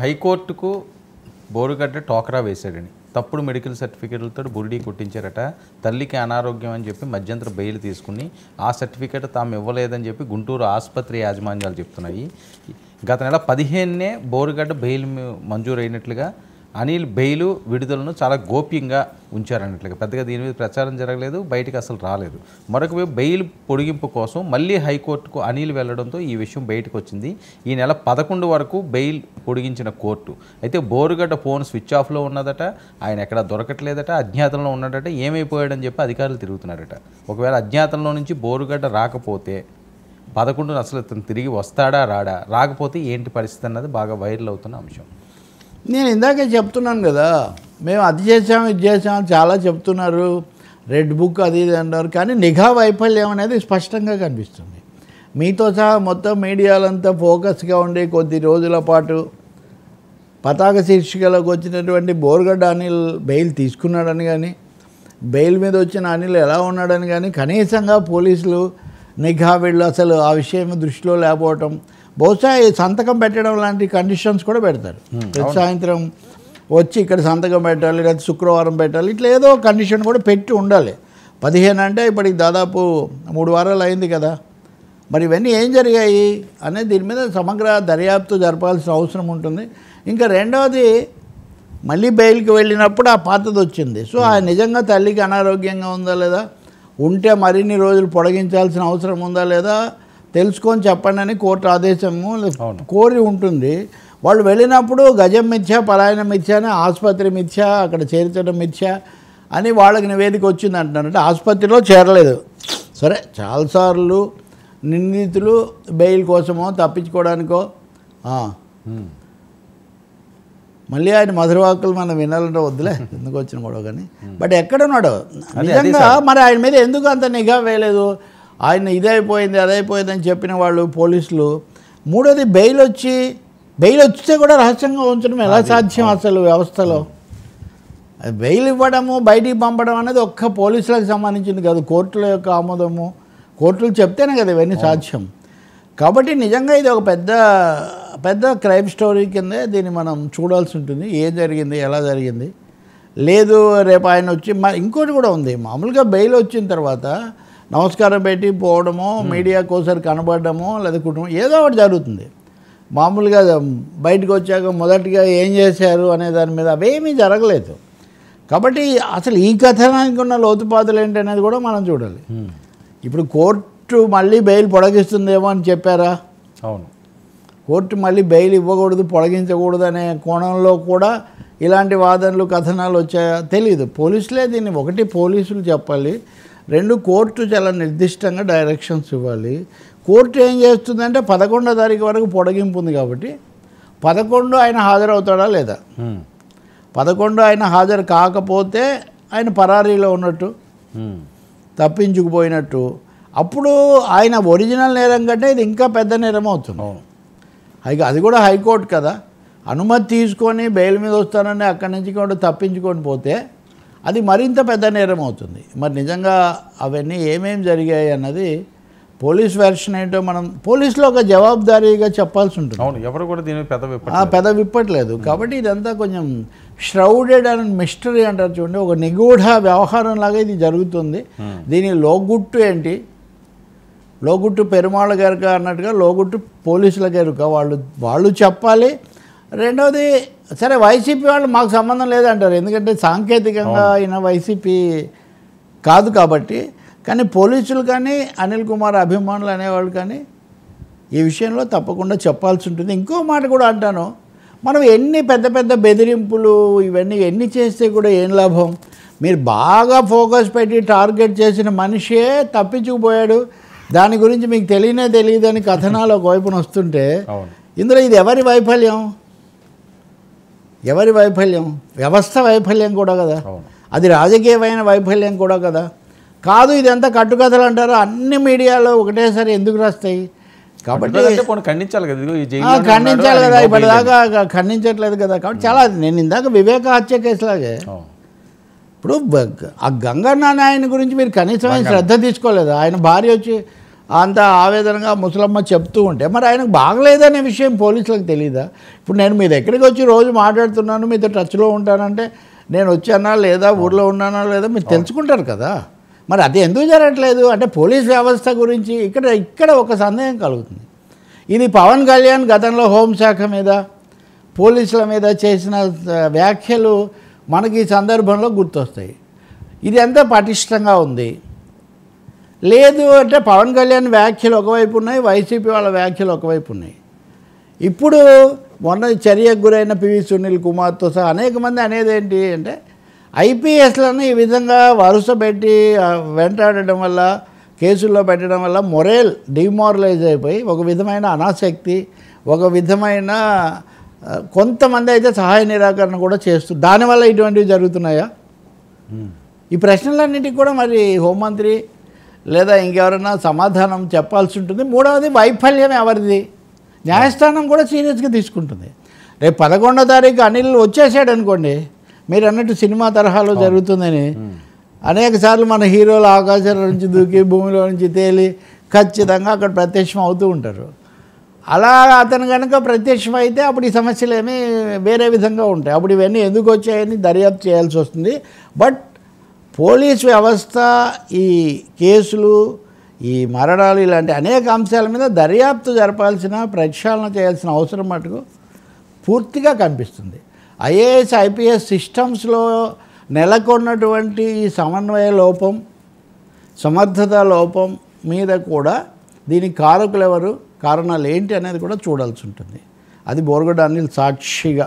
హైకోర్టుకు బోరుగడ్డ టోకరా వేశాడని తప్పుడు మెడికల్ సర్టిఫికేట్లతో బురిడీ కొట్టించారట. తల్లికి అనారోగ్యం అని చెప్పి మధ్యంతర బెయిల్ తీసుకుని ఆ సర్టిఫికేట్ తాము ఇవ్వలేదని చెప్పి గుంటూరు ఆసుపత్రి యాజమాన్యాలు చెప్తున్నాయి. గత నెల 15నే బోరుగడ్డ బెయిల్ మంజూరు అయినట్లుగా అనిల్ బెయిలు విడుదలను చాలా గోప్యంగా ఉంచారన్నట్లుగా పెద్దగా దీని మీద ప్రచారం జరగలేదు, బయటికి అసలు రాలేదు. మరొక వైపు బెయిల్ పొడిగింపు కోసం మళ్ళీ హైకోర్టుకు అనిల్ వెళ్లడంతో ఈ విషయం బయటకు వచ్చింది. ఈ నెల 11 వరకు బెయిల్ పొడిగించిన కోర్టు అయితే బోరుగడ్డ ఫోన్ స్విచ్ ఆఫ్లో ఉన్నదట, ఆయన ఎక్కడా దొరకట్లేదట, అజ్ఞాతంలో ఉన్నాడట, ఏమైపోయాడని చెప్పి అధికారులు తిరుగుతున్నారట. ఒకవేళ అజ్ఞాతంలో నుంచి బోరుగడ్డ రాకపోతే 11 అసలు ఇతను తిరిగి వస్తాడా రాడా, రాకపోతే ఏంటి పరిస్థితి అన్నది బాగా వైరల్ అవుతున్న అంశం. నేను ఇందాకే చెప్తున్నాను కదా, మేము అది చేసాం ఇది చేసాం చాలా చెప్తున్నారు, రెడ్ బుక్ అది ఇది అన్నారు, కానీ నిఘా వైఫల్యం అనేది స్పష్టంగా కనిపిస్తుంది. మీతో సహా మొత్తం మీడియాలంతా ఫోకస్గా ఉండి కొద్ది రోజుల పాటు పతాక శీర్షికలోకి వచ్చినటువంటి బోరుగడ్డ అనిల్ బెయిల్ తీసుకున్నాడని కానీ, బెయిల్ మీద వచ్చిన అనిల్ ఎలా ఉన్నాడని కానీ కనీసంగా పోలీసులు నిఘా వీళ్ళు అసలు ఆ విషయం దృష్టిలో లేకపోవటం, బహుశా సంతకం పెట్టడం లాంటి కండిషన్స్ కూడా పెడతారు. ప్రతి సాయంత్రం వచ్చి ఇక్కడ సంతకం పెట్టాలి, లేదా శుక్రవారం పెట్టాలి, ఇట్లా ఏదో కండిషన్ కూడా పెట్టి ఉండాలి. 15 అంటే ఇప్పటికి దాదాపు 3 వారాలు అయింది కదా. మరి ఇవన్నీ ఏం జరిగాయి అనేది దీని మీద సమగ్ర దర్యాప్తు జరపాల్సిన అవసరం ఉంటుంది. ఇంకా రెండవది, మళ్ళీ బెయిల్కి వెళ్ళినప్పుడు ఆ పాతది వచ్చింది. సో ఆయన నిజంగా తల్లికి అనారోగ్యంగా ఉందా లేదా, ఉంటే మరిన్ని రోజులు పొడిగించాల్సిన అవసరం ఉందా లేదా తెలుసుకొని చెప్పండి అని కోర్టు ఆదేశము కోరి ఉంటుంది. వాళ్ళు వెళ్ళినప్పుడు గజం మిథ్య, పలాయన మిథ్య అని, ఆసుపత్రి మిథ్య, అక్కడ చేర్చడం మిథ్య అని వాళ్ళకి నివేదిక వచ్చింది అంటున్నారు. అంటే ఆసుపత్రిలో చేరలేదు. సరే, చాలాసార్లు నిందితులు బెయిల్ కోసమో తప్పించుకోవడానికో మళ్ళీ ఆయన మధురవాకులు మనం వినాలంటే వద్దులే, ఎందుకు వచ్చిన గొడవ కానీ. బట్ ఎక్కడున్నాడు నిజంగా, మరి ఆయన మీద ఎందుకు అంత నిఘా వేయలేదు? ఆయన ఇదైపోయింది అదైపోయింది అని చెప్పిన వాళ్ళు పోలీసులు. మూడోది, బెయిల్ వచ్చితే కూడా రహస్యంగా ఉంచడం ఎలా సాధ్యం అసలు వ్యవస్థలో? బెయిల్ ఇవ్వడము, బయటికి పంపడం అనేది ఒక్క పోలీసులకు సంబంధించింది కాదు, కోర్టుల యొక్క ఆమోదము, కోర్టులు చెప్తేనే కదా ఇవన్నీ సాధ్యం. కాబట్టి నిజంగా ఇది ఒక పెద్ద క్రైమ్ స్టోరీ కిందే దీన్ని మనం చూడాల్సి ఉంటుంది. ఏం జరిగింది, ఎలా జరిగింది. లేదు రేపు ఆయన వచ్చి ఇంకోటి కూడా ఉంది. మామూలుగా బెయిల్ వచ్చిన తర్వాత నమస్కారం పెట్టి పోవడమో, మీడియా కోసం కనబడడమో, లేదా కుటుంబం ఏదో ఒకటి జరుగుతుంది. మామూలుగా బయటకు వచ్చాక మొదటిగా ఏం చేశారు అనే దాని మీద అవేమీ జరగలేదు. కాబట్టి అసలు ఈ కథనానికి ఉన్న లోతుపాతులు ఏంటనేది కూడా మనం చూడాలి. ఇప్పుడు కోర్టు మళ్ళీ బెయిల్ పొడిగిస్తుందేమో అని చెప్పారా? అవును, కోర్టు మళ్ళీ బెయిల్ ఇవ్వకూడదు, పొడిగించకూడదు అనే కోణంలో కూడా ఇలాంటి వాదనలు కథనాలు వచ్చాయా తెలియదు. పోలీసులే దీన్ని, ఒకటి పోలీసులు చెప్పాలి, 2 కోర్టు చాలా నిర్దిష్టంగా డైరెక్షన్స్ ఇవ్వాలి. కోర్టు ఏం చేస్తుందంటే 11వ తారీఖు వరకు పొడిగింపు ఉంది కాబట్టి 11 ఆయన హాజరవుతాడా లేదా, 11 ఆయన హాజరు కాకపోతే ఆయన పరారీలో ఉన్నట్టు, తప్పించుకుపోయినట్టు. అప్పుడు ఆయన ఒరిజినల్ నేరం కంటే ఇది ఇంకా పెద్ద నేరం అవుతుంది. అది కూడా హైకోర్టు కదా, అనుమతి తీసుకొని బెయిల్ మీద వస్తానని అక్కడి నుంచి కూడా తప్పించుకొని పోతే అది మరింత పెద్ద నేరం అవుతుంది. మరి నిజంగా అవన్నీ ఏమేమి జరిగాయి అన్నది పోలీస్ వెర్షన్ ఏంటో మనం పోలీసులో ఒక జవాబుదారీగా చెప్పాల్సి ఉంటుంది. అవును, ఎవరు కూడా దీని పెద్ద విప్పట్లేదు. కాబట్టి ఇదంతా కొంచెం ష్రౌడెడ్ అండ్ మిస్టరీ అంటారు చూడండి, ఒక నిగూఢ వ్యవహారం లాగా ఇది జరుగుతుంది. దీని లోగుట్టు ఏంటి, లోగుట్టు పెరుమాళ గారిక అన్నట్టుగా లోగుట్టు పోలీసుల గారిక వాళ్ళు చెప్పాలి. రెండవది, సరే వైసీపీ వాళ్ళు మాకు సంబంధం లేదంటారు, ఎందుకంటే సాంకేతికంగా ఆయన వైసీపీ కాదు కాబట్టి. కానీ పోలీసులు కానీ అనిల్ కుమార్ అభిమానులు అనేవాళ్ళు కానీ ఈ విషయంలో తప్పకుండా చెప్పాల్సి ఉంటుంది. ఇంకో మాట కూడా అంటాను, మనం ఎన్ని పెద్ద బెదిరింపులు ఇవన్నీ ఎన్ని చేస్తే కూడా ఏం లాభం? మీరు బాగా ఫోకస్ పెట్టి టార్గెట్ చేసిన మనిషే తప్పించుకుపోయాడు, దాని గురించి మీకు తెలియదని కథనాలు ఒకవైపున వస్తుంటే ఇందులో ఇది ఎవరి వైఫల్యం? వ్యవస్థ వైఫల్యం కూడా కదా, అది రాజకీయమైన వైఫల్యం కూడా కదా. కాదు ఇదంతా కట్టుకథలు అంటారు, అన్ని మీడియాలో ఒకటేసారి ఎందుకు రాస్తాయి? కాబట్టి ఖండించాలి కదా, ఇప్పటిదాకా ఖండించట్లేదు కదా. కాబట్టి చాలా, నేను ఇందాక వివేక హత్య కేసులాగే ఇప్పుడు ఆ గంగన్న ఆయన గురించి మీరు కనీసమైన శ్రద్ధ తీసుకోలేదు. ఆయన భార్య వచ్చి అంత ఆవేదనగా ముసలమ్మ చెప్తూ ఉంటే మరి ఆయనకు బాగలేదనే విషయం పోలీసులకు తెలియదా? ఇప్పుడు నేను మీ దగ్గరికి వచ్చి రోజు మాట్లాడుతున్నాను, మీతో టచ్లో ఉంటానంటే నేను వచ్చానా లేదా, ఊర్లో ఉన్నానా లేదా మీరు తెలుసుకుంటారు కదా. మరి అది ఎందుకు జరగట్లేదు అంటే పోలీస్ వ్యవస్థ గురించి ఇక్కడ ఒక సందేహం కలుగుతుంది. ఇది పవన్ కళ్యాణ్ గతంలో హోంశాఖ మీద పోలీసుల మీద చేసిన వ్యాఖ్యలు మనకి ఈ సందర్భంలో గుర్తొస్తాయి. ఇది ఎంత పటిష్టంగా ఉంది? లేదు అంటే పవన్ కళ్యాణ్ వ్యాఖ్యలు ఒకవైపు ఉన్నాయి, వైసీపీ వాళ్ళ వ్యాఖ్యలు ఒకవైపు ఉన్నాయి. ఇప్పుడు మొన్న చర్యకు గురైన పివి సునీల్ కుమార్తో సహా అనేక మంది అనేది ఏంటి అంటే ఐపీఎస్లను ఈ విధంగా వరుస పెట్టి వెంటాడడం వల్ల, కేసుల్లో పెట్టడం వల్ల మొరేల్ డిమారలైజ్ అయిపోయి ఒక విధమైన అనాసక్తి, ఒక విధమైన కొంతమంది అయితే సహాయ నిరాకరణ కూడా చేస్తూ దానివల్ల ఇటువంటివి జరుగుతున్నాయా? ఈ ప్రశ్నలన్నిటికీ కూడా మరి హోంమంత్రి లేదా ఇంకెవరైనా సమాధానం చెప్పాల్సి ఉంటుంది. మూడవది వైఫల్యం ఎవరిది? న్యాయస్థానం కూడా సీరియస్గా తీసుకుంటుంది. రేపు 11వ తారీఖు అనిల్ వచ్చేసాడు అనుకోండి, మీరు అన్నట్టు సినిమా తరహాలో జరుగుతుందని అనేక సార్లు మన హీరోలు ఆకాశం నుంచి దూకి భూమిలో నుంచి తేలి ఖచ్చితంగా అక్కడ ప్రత్యక్షం అవుతూ ఉంటారు. అలా అతను కనుక ప్రత్యక్షం అయితే అప్పుడు ఈ సమస్యలు ఏమీ వేరే విధంగా ఉంటాయి. అప్పుడు ఇవన్నీ ఎందుకు వచ్చాయని దర్యాప్తు చేయాల్సి వస్తుంది. బట్ పోలీస్ వ్యవస్థ ఈ కేసులు, ఈ మరణాలు ఇలాంటి అనేక అంశాల మీద దర్యాప్తు జరపాల్సిన, ప్రక్షాళన చేయాల్సిన అవసరం మటుకు పూర్తిగా కనిపిస్తుంది. ఐఏఎస్ ఐపీఎస్ సిస్టమ్స్లో నెలకొన్నటువంటి ఈ సమన్వయ లోపం, సమర్థత లోపం మీద కూడా దీనికి కారకులు ఎవరు, కారణాలు ఏంటి అనేది కూడా చూడాల్సి ఉంటుంది. అది బోర్గడ్డ అనిల్ సాక్షిగా